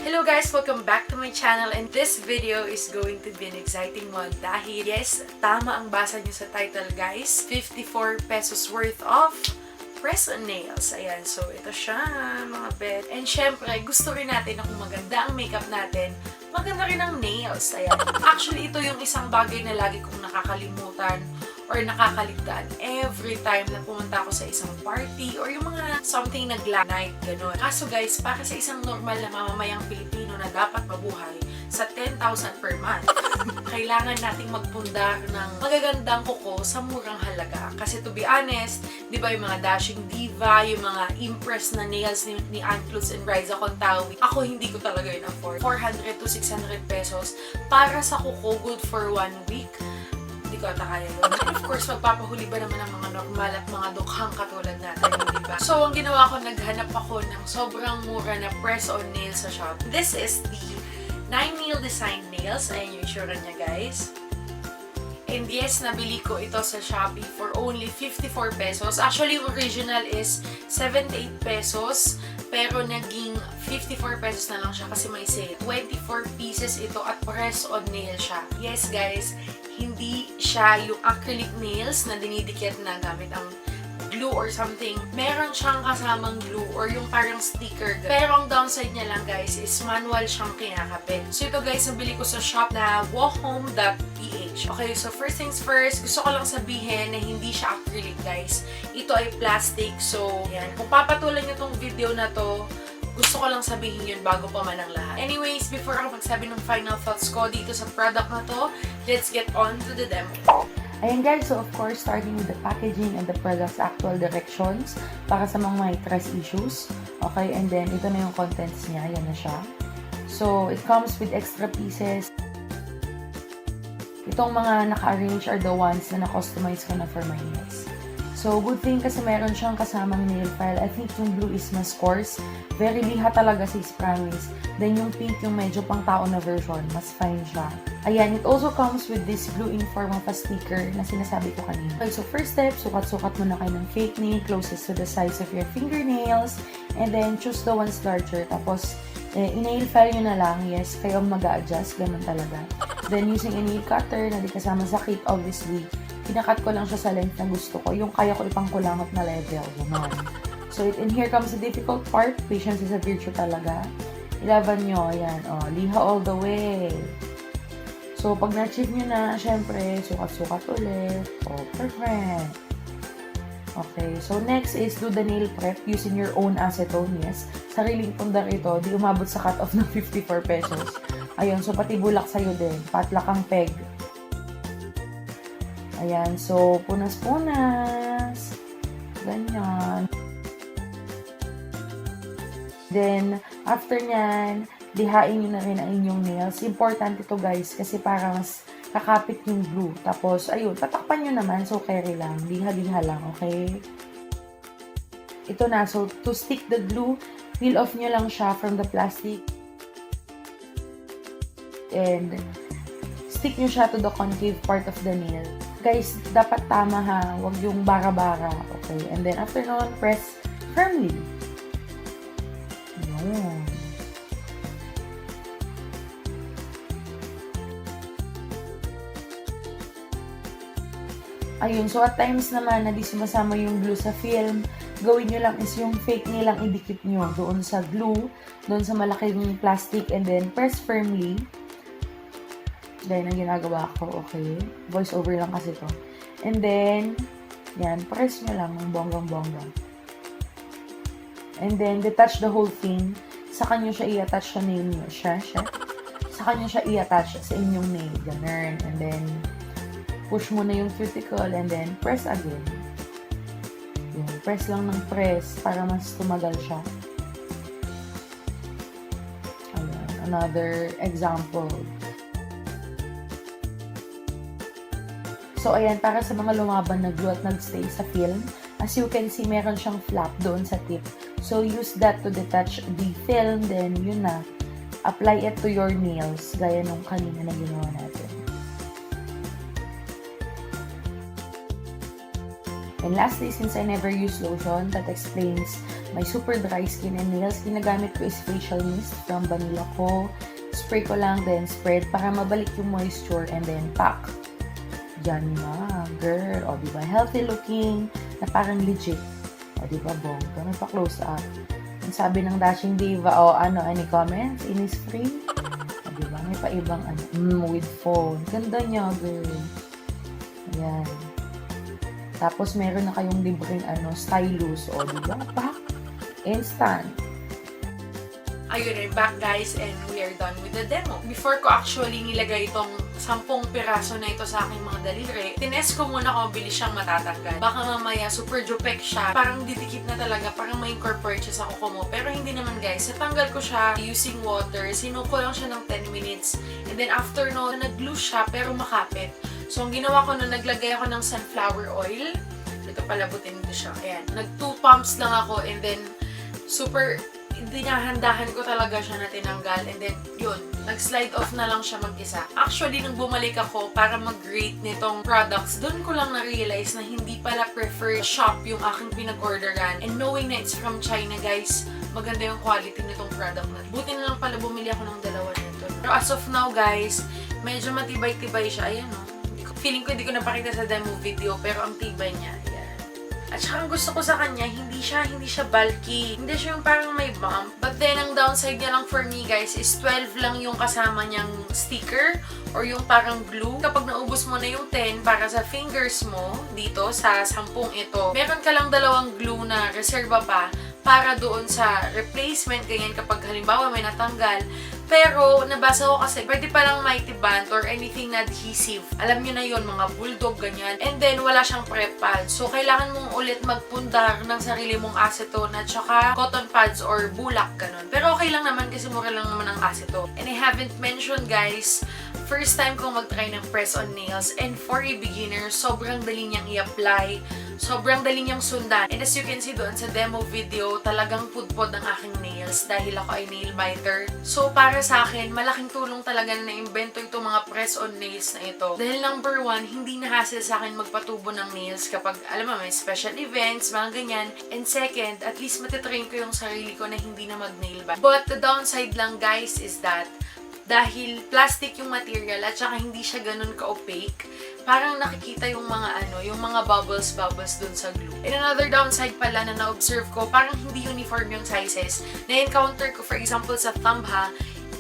Hello guys! Welcome back to my channel, and this video is going to be an exciting one dahil yes, tama ang basa nyo sa title guys. 54 pesos worth of press-on nails. Ayan, so ito siya mga bet. And syempre, gusto rin natin na kung maganda ang makeup natin, maganda rin ang nails. Ayan. Actually, ito yung isang bagay na lagi kong nakakalimutan or nakakaligtaan every time na pumunta ako sa isang party or yung mga something na glam night, gano'n. Kaso guys, para sa isang normal na mamamayang Pilipino na dapat mabuhay sa 10,000 per month, kailangan nating magpundar ng magagandang kuko sa murang halaga. Kasi to be honest, di ba yung mga dashing diva, yung mga impress na nails ni Antlus and Riza Contawi, ako hindi ko talaga yun afford. 400 to 600 pesos para sa kuko, good for 1 week. Hindi ko ata kaya yun. And of course, magpapahuli ba naman ang mga normal at mga dukhang katulad natin, diba? So, ang ginawa ko, naghanap ako ng sobrang mura na press-on nails sa shop. This is the 9-nail design nails. Ayan yung itsura niya, guys. And yes, nabili ko ito sa Shopee for only 54 pesos. Actually, original is 78 pesos. Pero naging 54 pesos na lang siya kasi may sale. 24 pieces ito at press-on nail siya. Yes, guys, hindi siya yung acrylic nails na dinidikit na gamit ang glue or something. Meron siyang kasamang glue or yung parang sticker. Pero ang downside niya lang guys is manual siyang kinakapit. So ito guys, nabili ko sa shop na wohome.ph. Okay, so first things first, gusto ko lang sabihin na hindi siya acrylic guys. Ito ay plastic. So yan, kung papatulan niyo tong video na to, gusto ko lang sabihin yun bago pa man ang lahat. Anyways, before ako magsabi ng final thoughts ko dito sa product na to, let's get on to the demo. Ayan guys, so of course, starting with the packaging and the product's actual directions para sa mga may trust issues. Okay, and then ito na yung contents niya. Ayan na siya. So, it comes with extra pieces. Itong mga naka-arrange are the ones na na-customize ko na for my nails. So, good thing kasi meron siyang kasamang nail file. I think yung blue is mas coarse. Very liha talaga sis, promise. Then yung pink, yung medyo pang tao na version, mas fine siya. Ayan, it also comes with this glue in form of a sticker na sinasabi ko kanina. Okay, so first step, sukat-sukat muna kayo ng fake nail closest to the size of your fingernails. And then, choose the ones larger. Tapos, i-nail file nyo na lang. Yes, kayo mag-a-adjust. Ganun talaga. Then, using a nail cutter na di kasama sa kit, obviously, pinakat ko lang siya sa length na gusto ko. Yung kaya ko ipangkulangot na level. Ganun. So, in here comes the difficult part. Patience is a virtue talaga. Ilaban nyo. Ayan. O, liha all the way. So, pag na-achieve nyo na, syempre, sukat-sukat ulit. O, perfect. Okay. So, next is do the nail prep using your own acetone. Yes. Sariling pundar ito. Di umabot sa cut-off ng 54 pesos. Ayun. So, pati bulak sa'yo din. Patlak ang peg. Ayan. So, punas-punas. Ganyan. Then, after nyan, lihain nyo na rin ang inyong nails. Important ito guys, kasi para mas kakapit yung glue. Tapos, ayun, tatakpan nyo naman. So, carry lang. Liha-liha lang, okay? Ito na. So, to stick the glue, peel off nyo lang siya from the plastic. And, stick nyo siya to the concave part of the nail. Guys, dapat tama ha. Huwag yung bara-bara. Okay? And then, after nun, press firmly. Ayan. Ayun, so at times naman na di sumasama yung glue sa film, gawin nyo lang is yung fake nilang idikit nyo doon sa glue, doon sa malaking plastic, and then press firmly. Dahil ang ginagawa ko, okay? Voice over lang kasi to. And then, yan, press nyo lang ng bonggang-bongga. And then, detach the whole thing. Saka nyo siya i-attach sa nail nyo. Saka nyo siya i-attach sa inyong nail. Ganun. And then, push mo na yung cuticle and then press again. Yan. Press lang ng press para mas tumagal siya. Ayan. Another example. So, ayan. Para sa mga lumaban na glue at nagstay sa film, as you can see, meron siyang flap doon sa tip. So, use that to detach the film. Then, yun na. Apply it to your nails. Gaya nung kanina na ginawa natin. And lastly, since I never use lotion, that explains may super dry skin and nails, ginagamit ko is facial mist from Vanilla ko. Spray ko lang, then spread para mabalik yung moisture and then pack. Yan na, girl. O, diba? Healthy looking na parang legit. O, diba, bongga? May pa-close up. Ang sabi ng dashing diva, o ano, any comments? Innisfree? O, diba? May pa-ibang ano, with phone. Ganda niya, girl. Ayan. Tapos, meron na kayong libreng ano, stylus. O, diba? Pack. Instant. Ayun, I'm back guys and we are done with the demo. Before ko actually nilagay itong 10 piraso na ito sa aking mga daliri, tinest ko muna kung mabilis siyang matatanggal. Baka mamaya super jupek siya, parang didikit na talaga, parang ma-incorporate siya sa kuko mo. Pero hindi naman guys, natanggal ko siya using water, sinuko lang siya ng 10 minutes. And then after no, nag-glue siya pero makapit. So ang ginawa ko na, naglagay ako ng sunflower oil. Ito palabutin ko siya. Ayan, nag 2 pumps lang ako and then super dinahandahan ko talaga siya na tinanggal and then yun, nag-slide off na lang siya mag-isa. Actually, nung bumalik ako para mag-rate nitong products, doon ko lang na-realize na hindi pala preferred shop yung aking pinag-orderan. And knowing na it's from China, guys, maganda yung quality nitong product na. Buti na lang pala bumili ako ng dalawa nito. Pero as of now, guys, medyo matibay-tibay siya. Ayan, no? Feeling ko hindi ko napakita sa demo video, pero ang tibay niya. At saka ang gusto ko sa kanya, hindi siya bulky. Hindi siya yung parang may bump. But then, ang downside niya lang for me, guys, is 12 lang yung kasama niyang sticker or yung parang glue. Kapag naubos mo na yung 10 para sa fingers mo, dito, sa 10 ito, meron ka lang 2 glue na reserva pa para doon sa replacement, ganyan kapag halimbawa may natanggal. Pero, nabasa ko kasi, pwede palang mighty band or anything na adhesive. Alam nyo na yun, mga bulldog, ganyan. And then, wala siyang prep pad. So, kailangan mong ulit magpundar ng sarili mong acetone at saka cotton pads or bulak, ganun. Pero okay lang naman kasi mura lang naman ang acetone. And I haven't mentioned, guys, first time kong mag-try ng press-on nails. And for a beginner, sobrang dali niyang i-apply. Sobrang dali niyang sundan. And as you can see doon sa demo video, talagang pudpod ang aking nails dahil ako ay nail biter. So, para sa akin, malaking tulong talaga na na-invento itong mga press-on nails na ito. Dahil number 1, hindi na-hassle sa akin magpatubo ng nails kapag, alam mo, may special events, mga ganyan. And second, at least matitrain ko yung sarili ko na hindi na mag-nail ba. But the downside lang, guys, is that dahil plastic yung material at saka hindi siya ganun ka-opaque, parang nakikita yung mga yung mga bubbles dun sa glue. And another downside pala na na-observe ko, parang hindi uniform yung sizes. Na-encounter ko, for example, sa thumb ha,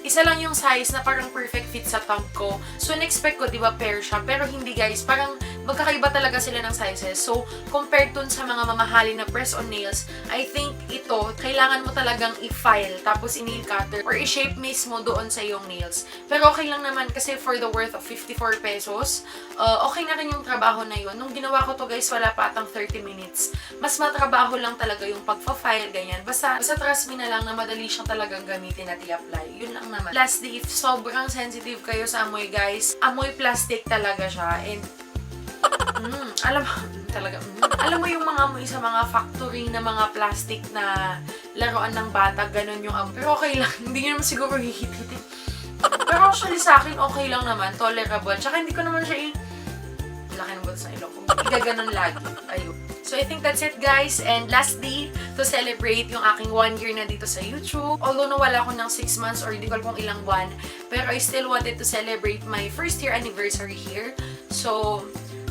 isa lang yung size na parang perfect fit sa thumb ko. So, in-expect ko, di ba, pair siya. Pero hindi, guys. Parang magkakaiba talaga sila ng sizes. So, compared dun sa mga mamahalin na press-on nails, I think ito, kailangan mo talagang i-file, tapos i-nail cutter, or i-shape mismo doon sa iyong nails. Pero okay lang naman kasi for the worth of 54 pesos, okay na rin yung trabaho na yun. Nung ginawa ko to, guys, wala pa atang 30 minutes. Mas matrabaho lang talaga yung pagpa-file, ganyan. Basta trust me na lang na madali siyang talagang gamitin at i-apply. Yun lang naman. Lastly, if sobrang sensitive kayo sa amoy, guys, amoy plastic talaga siya. And, alam mo yung mga amoy sa mga factory na mga plastic na laruan ng bata, ganun yung amoy. Pero okay lang, hindi nyo naman siguro hihit-hitin. Pero actually sa akin, okay lang naman, tolerable. Tsaka hindi ko naman siya laki ng butas sa ilong ko. Igaganon lagi. Ayun. So, I think that's it, guys. And lastly, to celebrate yung aking 1 year na dito sa YouTube. Although nawala ko ng 6 months or hindi ko alam kung ilang buwan, pero I still wanted to celebrate my first year anniversary here. So,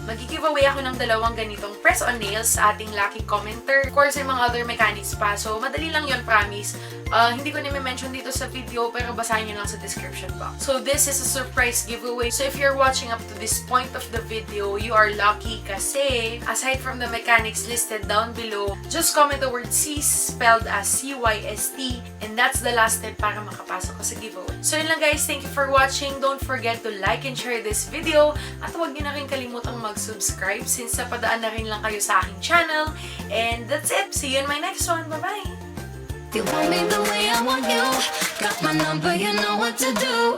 mag-giveaway ako ng 2 ganitong press-on nails sa ating lucky commenter. Of course, yung mga other mechanics pa. So, madali lang yun, promise. Hindi ko na-mention dito sa video, pero basahin nyo lang sa description box. So, this is a surprise giveaway. So, if you're watching up to this point of the video, you are lucky kasi, aside from the mechanics listed down below, just comment the word cysts spelled as CYST, and that's the last step para makapasok ka sa giveaway. So, yun lang, guys. Thank you for watching. Don't forget to like and share this video. At huwag nyo na rin kalimutang mag-subscribe since napadaan na rin lang kayo sa aking channel. And that's it. See you in my next one. Bye-bye! You want me the way I want you. Got my number, you know what to do.